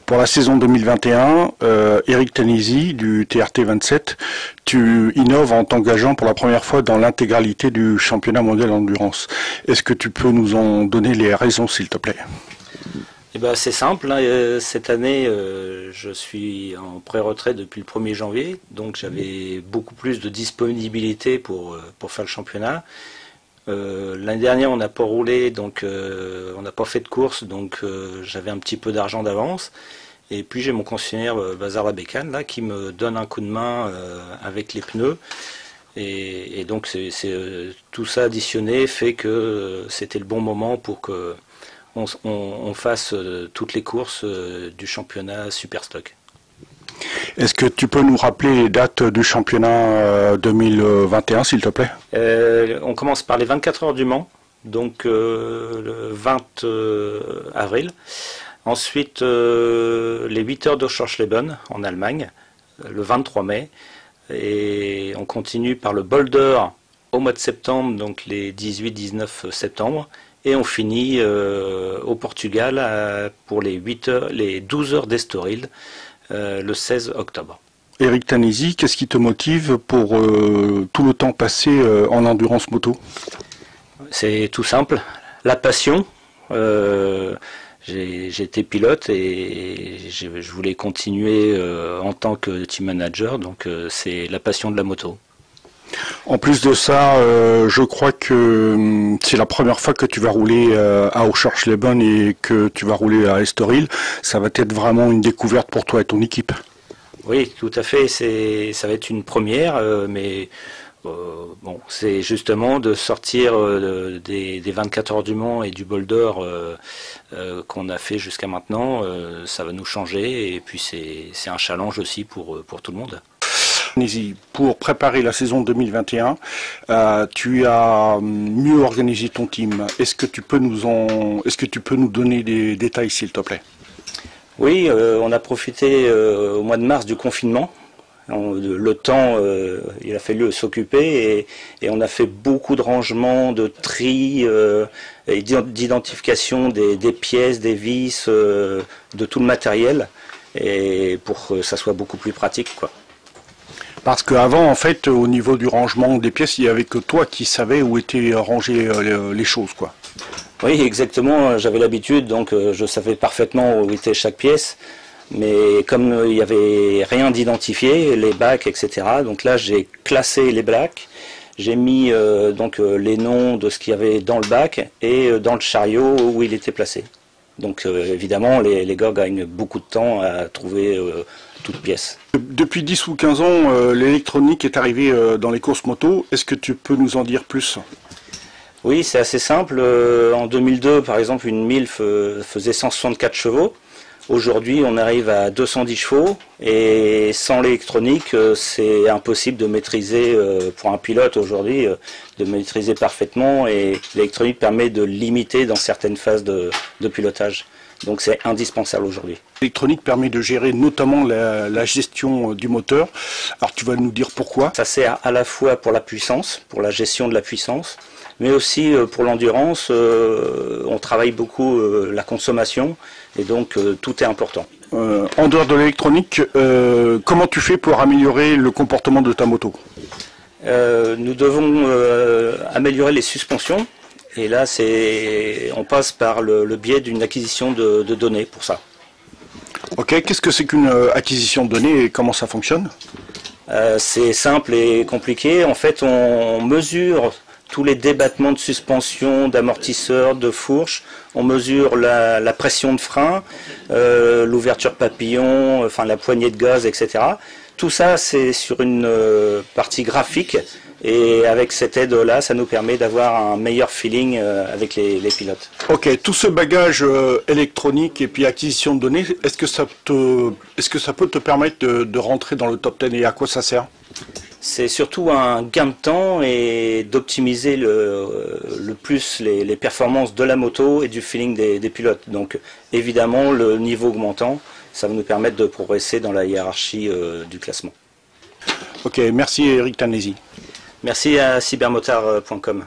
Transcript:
Pour la saison 2021, Eric Tanisi du TRT 27, tu innoves en t'engageant pour la première fois dans l'intégralité du championnat mondial d'endurance. Est-ce que tu peux nous en donner les raisons, s'il te plaît? Eh ben, c'est simple, hein. Cette année, je suis en pré-retraite depuis le 1er janvier, donc j'avais beaucoup plus de disponibilité pour faire le championnat. L'année dernière, on n'a pas roulé, donc on n'a pas fait de course, donc j'avais un petit peu d'argent d'avance. Et puis j'ai mon concessionnaire Bazar La Bécane là qui me donne un coup de main avec les pneus. Et donc tout ça additionné fait que c'était le bon moment pour que on fasse toutes les courses du championnat Superstock. Est-ce que tu peux nous rappeler les dates du championnat 2021, s'il te plaît? On commence par les 24 heures du Mans, donc le 20 avril. Ensuite, les 8 heures d'Oschorschleben en Allemagne, le 23 mai. Et on continue par le Boulder au mois de septembre, donc les 18-19 septembre. Et on finit au Portugal pour les 12 heures d'Estoril le 16 octobre. Eric Tanisi, qu'est-ce qui te motive pour tout le temps passé en endurance moto? C'est tout simple, la passion. J'ai été pilote et je voulais continuer en tant que team manager, donc c'est la passion de la moto. En plus de ça, je crois que c'est la première fois que tu vas rouler à Oschorschleben et que tu vas rouler à Estoril. Ça va être vraiment une découverte pour toi et ton équipe. Oui, tout à fait. Ça va être une première, mais bon, c'est justement de sortir des 24 heures du Mans et du Boulder qu'on a fait jusqu'à maintenant. Ça va nous changer et puis c'est un challenge aussi pour tout le monde. Pour préparer la saison 2021, tu as mieux organisé ton team. Est-ce que tu peux nous donner des détails, s'il te plaît? Oui, on a profité au mois de mars du confinement. Le temps, il a fallu s'occuper et on a fait beaucoup de rangements, de tri et d'identification des pièces, des vis, de tout le matériel, et pour que ça soit beaucoup plus pratique, quoi. Parce qu'avant, en fait, au niveau du rangement des pièces, il n'y avait que toi qui savais où étaient rangées les choses, quoi. Oui, exactement. J'avais l'habitude, donc je savais parfaitement où était chaque pièce. Mais comme il n'y avait rien d'identifié, les bacs, etc. Donc là, j'ai classé les bacs. J'ai mis les noms de ce qu'il y avait dans le bac et dans le chariot où il était placé. Donc évidemment, les gars gagnent beaucoup de temps à trouver toute pièce. Depuis 10 ou 15 ans, l'électronique est arrivée dans les courses moto. Est-ce que tu peux nous en dire plus? Oui, c'est assez simple. En 2002, par exemple, une 1000 faisait 164 chevaux. Aujourd'hui, on arrive à 210 chevaux et sans l'électronique, c'est impossible de maîtriser, pour un pilote aujourd'hui, de maîtriser parfaitement, et l'électronique permet de limiter dans certaines phases de pilotage. Donc c'est indispensable aujourd'hui. L'électronique permet de gérer notamment la gestion du moteur. Alors tu vas nous dire pourquoi? Ça sert à la fois pour la puissance, pour la gestion de la puissance, mais aussi pour l'endurance. On travaille beaucoup la consommation et donc tout est important. En dehors de l'électronique, comment tu fais pour améliorer le comportement de ta moto? Nous devons améliorer les suspensions. Et là, on passe par le biais d'une acquisition de données pour ça. Ok, qu'est-ce que c'est qu'une acquisition de données et comment ça fonctionne? C'est simple et compliqué. En fait, on mesure tous les débattements de suspension, d'amortisseurs, de fourches. On mesure la pression de frein, l'ouverture papillon, enfin la poignée de gaz, etc. Tout ça, c'est sur une partie graphique. Et avec cette aide-là, ça nous permet d'avoir un meilleur feeling avec les pilotes. Ok, tout ce bagage électronique et puis acquisition de données, est-ce que ça peut te permettre de rentrer dans le top 10 et à quoi ça sert? C'est surtout un gain de temps et d'optimiser le plus les performances de la moto et du feeling des pilotes. Donc évidemment, le niveau augmentant, ça va nous permettre de progresser dans la hiérarchie du classement. Ok, merci Eric Tanisi. Merci à cybermotard.com.